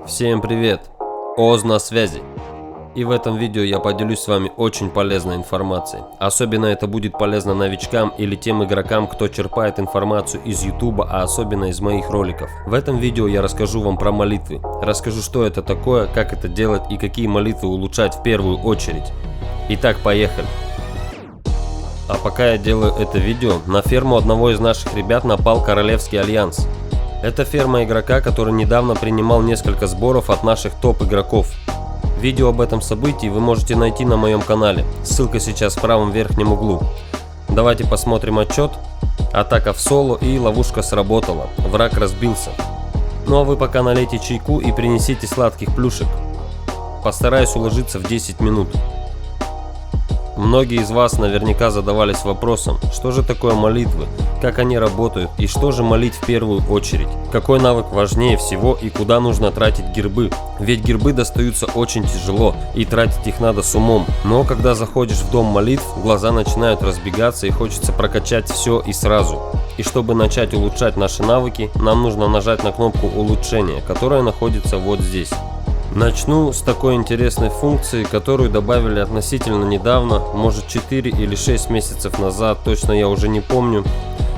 Всем привет! Оз на связи! И в этом видео я поделюсь с вами очень полезной информацией. Особенно это будет полезно новичкам или тем игрокам, кто черпает информацию из YouTube, а особенно из моих роликов. В этом видео я расскажу вам про молитвы. Расскажу, что это такое, как это делать и какие молитвы улучшать в первую очередь. Итак, поехали! А пока я делаю это видео, на ферму одного из наших ребят напал Королевский Альянс. Это ферма игрока, который недавно принимал несколько сборов от наших топ-игроков. Видео об этом событии вы можете найти на моем канале, ссылка сейчас в правом верхнем углу. Давайте посмотрим отчет. Атака в соло и ловушка сработала, враг разбился. Ну а вы пока налейте чайку и принесите сладких плюшек. Постараюсь уложиться в 10 минут. Многие из вас наверняка задавались вопросом, что же такое молитвы, как они работают и что же молить в первую очередь, какой навык важнее всего и куда нужно тратить гербы, ведь гербы достаются очень тяжело и тратить их надо с умом, но когда заходишь в дом молитв, глаза начинают разбегаться и хочется прокачать все и сразу. И чтобы начать улучшать наши навыки, нам нужно нажать на кнопку улучшения, которая находится вот здесь. Начну с такой интересной функции, которую добавили относительно недавно, может 4 или 6 месяцев назад, точно я уже не помню.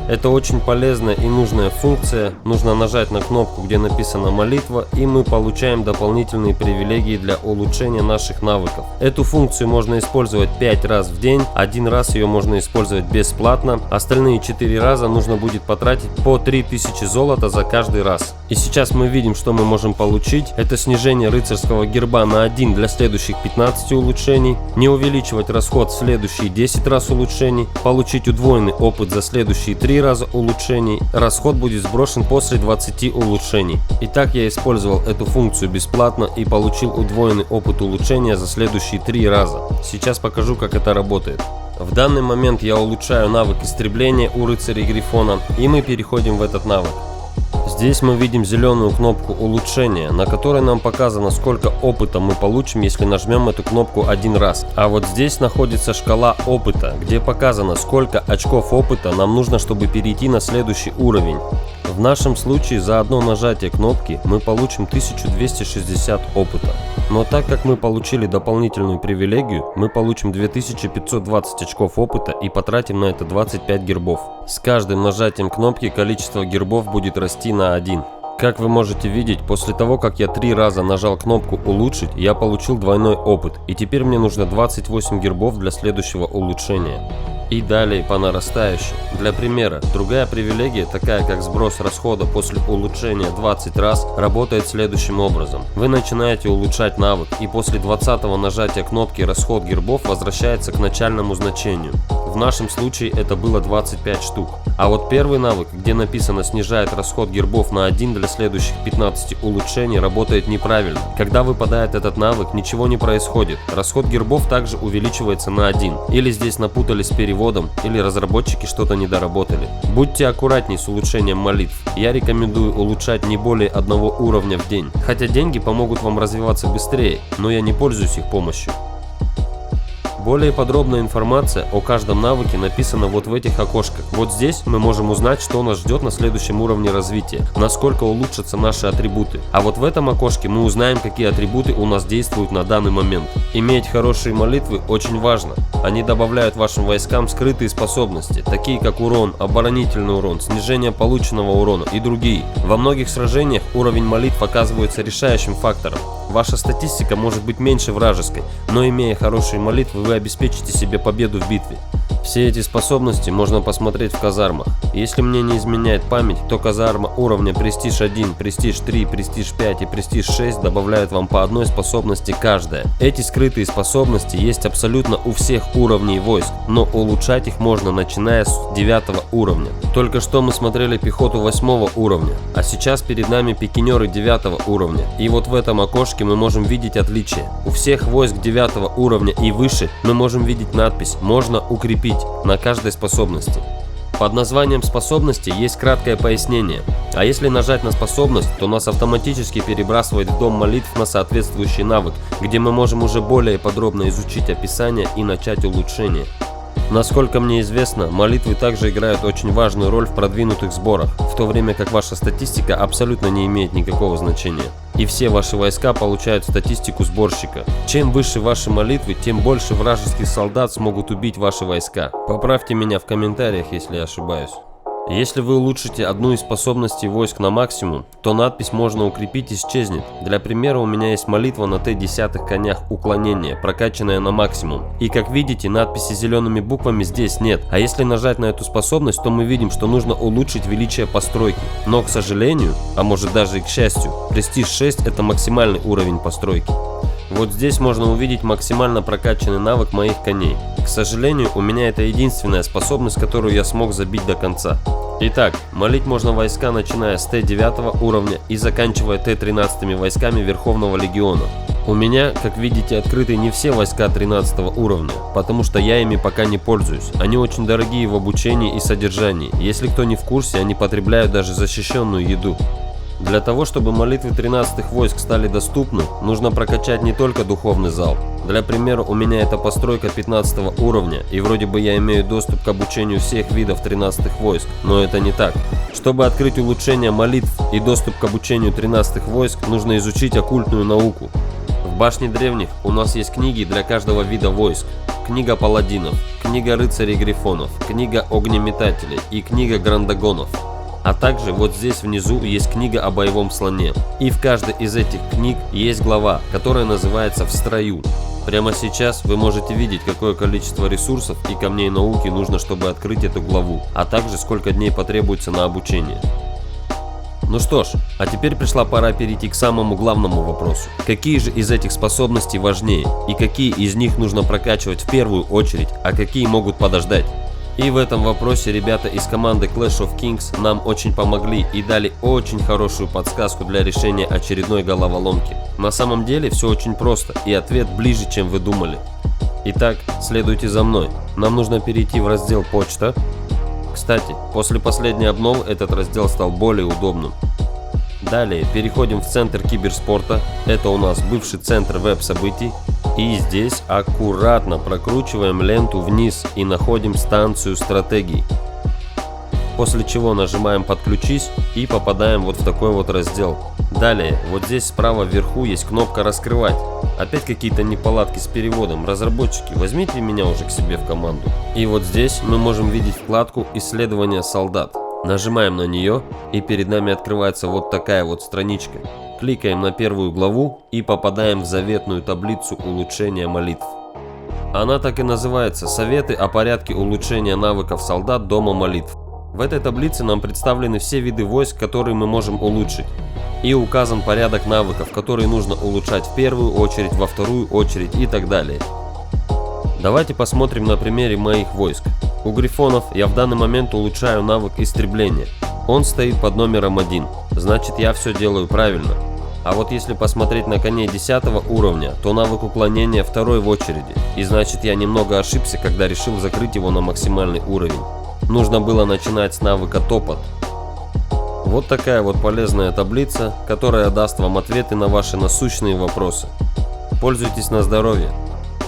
Это очень полезная и нужная функция. Нужно нажать на кнопку, где написано молитва, и мы получаем дополнительные привилегии для улучшения наших навыков. Эту функцию можно использовать 5 раз в день, один раз ее можно использовать бесплатно, остальные 4 раза нужно будет потратить по 3000 золота за каждый раз. И сейчас мы видим, что мы можем получить. Это снижение рыцарского герба на 1 для следующих 15 улучшений, не увеличивать расход в следующие 10 раз улучшений, получить удвоенный опыт за следующие 3 раза улучшений, расход будет сброшен после 20 улучшений. Итак, я использовал эту функцию бесплатно и получил удвоенный опыт улучшения за следующие 3 раза. Сейчас покажу, как это работает. В данный момент я улучшаю навык истребления у рыцарей Грифона, и мы переходим в этот навык. Здесь мы видим зеленую кнопку улучшения, на которой нам показано, сколько опыта мы получим, если нажмем эту кнопку один раз. А вот здесь находится шкала опыта, где показано, сколько очков опыта нам нужно, чтобы перейти на следующий уровень. В нашем случае за одно нажатие кнопки мы получим 1260 опыта. Но так как мы получили дополнительную привилегию, мы получим 2520 очков опыта и потратим на это 25 гербов. С каждым нажатием кнопки количество гербов будет расти на 1. Как вы можете видеть, после того, как я 3 раза нажал кнопку «Улучшить», я получил двойной опыт, и теперь мне нужно 28 гербов для следующего улучшения. И далее по нарастающей. Для примера, другая привилегия, такая как сброс расхода после улучшения 20 раз, работает следующим образом. Вы начинаете улучшать навык, и после 20-го нажатия кнопки расход гербов возвращается к начальному значению. В нашем случае это было 25 штук. А вот первый навык, где написано снижает расход гербов на 1 для следующих 15 улучшений, работает неправильно. Когда выпадает этот навык, ничего не происходит. Расход гербов также увеличивается на 1. Или здесь напутались с переводом, или разработчики что-то недоработали. Будьте аккуратней с улучшением молитв. Я рекомендую улучшать не более 1 уровня в день. Хотя деньги помогут вам развиваться быстрее, но я не пользуюсь их помощью. Более подробная информация о каждом навыке написана вот в этих окошках. Вот здесь мы можем узнать, что нас ждет на следующем уровне развития, насколько улучшатся наши атрибуты. А вот в этом окошке мы узнаем, какие атрибуты у нас действуют на данный момент. Иметь хорошие молитвы очень важно. Они добавляют вашим войскам скрытые способности, такие как урон, оборонительный урон, снижение полученного урона и другие. Во многих сражениях уровень молитв оказывается решающим фактором. Ваша статистика может быть меньше вражеской, но имея хорошие молитвы, вы обеспечите себе победу в битве. Все эти способности можно посмотреть в казармах. Если мне не изменяет память, то казарма уровня Престиж 1, Престиж 3, Престиж 5 и Престиж 6 добавляют вам по одной способности каждая. Эти скрытые способности есть абсолютно у всех уровней войск, но улучшать их можно начиная с 9 уровня. Только что мы смотрели пехоту 8 уровня, а сейчас перед нами пикинеры 9 уровня. И вот в этом окошке мы можем видеть отличия. У всех войск 9 уровня и выше мы можем видеть надпись «Можно укрепить» на каждой способности. Под названием способности есть краткое пояснение, а если нажать на способность, то нас автоматически перебрасывает в дом молитв на соответствующий навык, где мы можем уже более подробно изучить описание и начать улучшение. Насколько мне известно, молитвы также играют очень важную роль в продвинутых сборах, в то время как ваша статистика абсолютно не имеет никакого значения. И все ваши войска получают статистику сборщика. Чем выше ваши молитвы, тем больше вражеских солдат смогут убить ваши войска. Поправьте меня в комментариях, если я ошибаюсь. Если вы улучшите одну из способностей войск на максимум, то надпись «Можно укрепить» исчезнет. Для примера, у меня есть молитва на Т10 конях уклонения, прокачанная на максимум. И как видите, надписи зелеными буквами здесь нет. А если нажать на эту способность, то мы видим, что нужно улучшить величие постройки. Но, к сожалению, а может даже и к счастью, престиж 6 это максимальный уровень постройки. Вот здесь можно увидеть максимально прокачанный навык моих коней. К сожалению, у меня это единственная способность, которую я смог забить до конца. Итак, молить можно войска, начиная с Т9 уровня и заканчивая Т13 войсками Верховного Легиона. У меня, как видите, открыты не все войска 13 уровня, потому что я ими пока не пользуюсь. Они очень дорогие в обучении и содержании. Если кто не в курсе, они потребляют даже защищенную еду. Для того, чтобы молитвы 13-х войск стали доступны, нужно прокачать не только духовный зал. Для примера, у меня это постройка 15 уровня, и вроде бы я имею доступ к обучению всех видов 13-х войск, но это не так. Чтобы открыть улучшение молитв и доступ к обучению 13-х войск, нужно изучить оккультную науку. В башне древних у нас есть книги для каждого вида войск. Книга паладинов, книга рыцарей грифонов, книга огнеметателей и книга грандагонов. А также вот здесь внизу есть книга о боевом слоне. И в каждой из этих книг есть глава, которая называется «В строю». Прямо сейчас вы можете видеть, какое количество ресурсов и камней науки нужно, чтобы открыть эту главу, а также сколько дней потребуется на обучение. Ну что ж, а теперь пришла пора перейти к самому главному вопросу. Какие же из этих способностей важнее и какие из них нужно прокачивать в первую очередь, а какие могут подождать? И в этом вопросе ребята из команды Clash of Kings нам очень помогли и дали очень хорошую подсказку для решения очередной головоломки. На самом деле все очень просто, и ответ ближе, чем вы думали. Итак, следуйте за мной. Нам нужно перейти в раздел «Почта». Кстати, после последней обновы этот раздел стал более удобным. Далее переходим в центр киберспорта, это у нас бывший центр веб-событий. И здесь аккуратно прокручиваем ленту вниз и находим станцию стратегий. После чего нажимаем «Подключись» и попадаем вот в такой вот раздел. Далее, вот здесь справа вверху есть кнопка «Раскрывать». Опять какие-то неполадки с переводом. Разработчики, возьмите меня уже к себе в команду. И вот здесь мы можем видеть вкладку «Исследование солдат». Нажимаем на нее, и перед нами открывается вот такая вот страничка. Кликаем на первую главу и попадаем в заветную таблицу улучшения молитв. Она так и называется «Советы о порядке улучшения навыков солдат дома молитв». В этой таблице нам представлены все виды войск, которые мы можем улучшить. И указан порядок навыков, которые нужно улучшать в первую очередь, во вторую очередь и так далее. Давайте посмотрим на примере моих войск. У грифонов я в данный момент улучшаю навык истребления. Он стоит под номером 1, значит я все делаю правильно. А вот если посмотреть на коней 10 уровня, то навык уклонения второй в очереди. И значит я немного ошибся, когда решил закрыть его на максимальный уровень. Нужно было начинать с навыка топот. Вот такая вот полезная таблица, которая даст вам ответы на ваши насущные вопросы. Пользуйтесь на здоровье.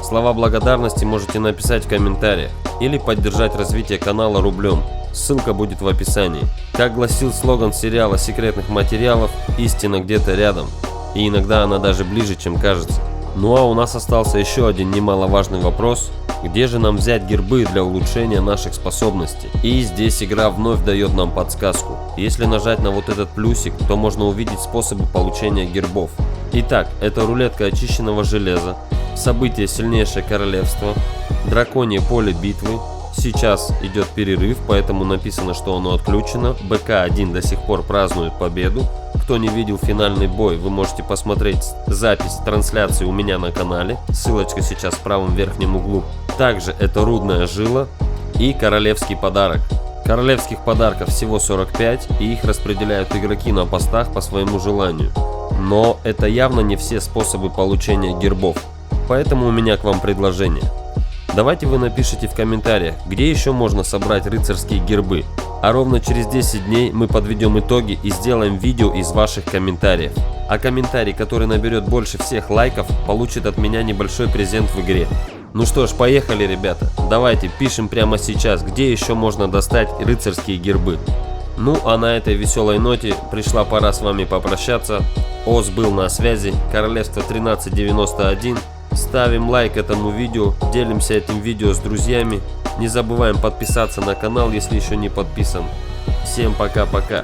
Слова благодарности можете написать в комментариях или поддержать развитие канала рублем. Ссылка будет в описании. Как гласил слоган сериала «Секретных материалов», истина где-то рядом. И иногда она даже ближе, чем кажется. Ну а у нас остался еще один немаловажный вопрос. Где же нам взять гербы для улучшения наших способностей? И здесь игра вновь дает нам подсказку. Если нажать на вот этот плюсик, то можно увидеть способы получения гербов. Итак, это рулетка очищенного железа, событие «Сильнейшее королевство», драконье поле битвы. Сейчас идет перерыв, поэтому написано, что оно отключено. БК-1 до сих пор празднует победу. Кто не видел финальный бой, вы можете посмотреть запись трансляции у меня на канале. Ссылочка сейчас в правом верхнем углу. Также это рудная жила и королевский подарок. Королевских подарков всего 45, и их распределяют игроки на постах по своему желанию. Но это явно не все способы получения гербов. Поэтому у меня к вам предложение. Давайте вы напишите в комментариях, где еще можно собрать рыцарские гербы. А ровно через 10 дней мы подведем итоги и сделаем видео из ваших комментариев. А комментарий, который наберет больше всех лайков, получит от меня небольшой презент в игре. Ну что ж, поехали, ребята. Давайте пишем прямо сейчас, где еще можно достать рыцарские гербы. Ну а на этой веселой ноте пришла пора с вами попрощаться. Оз был на связи, Королевство 1391. Ставим лайк этому видео, делимся этим видео с друзьями. Не забываем подписаться на канал, если еще не подписан. Всем пока-пока.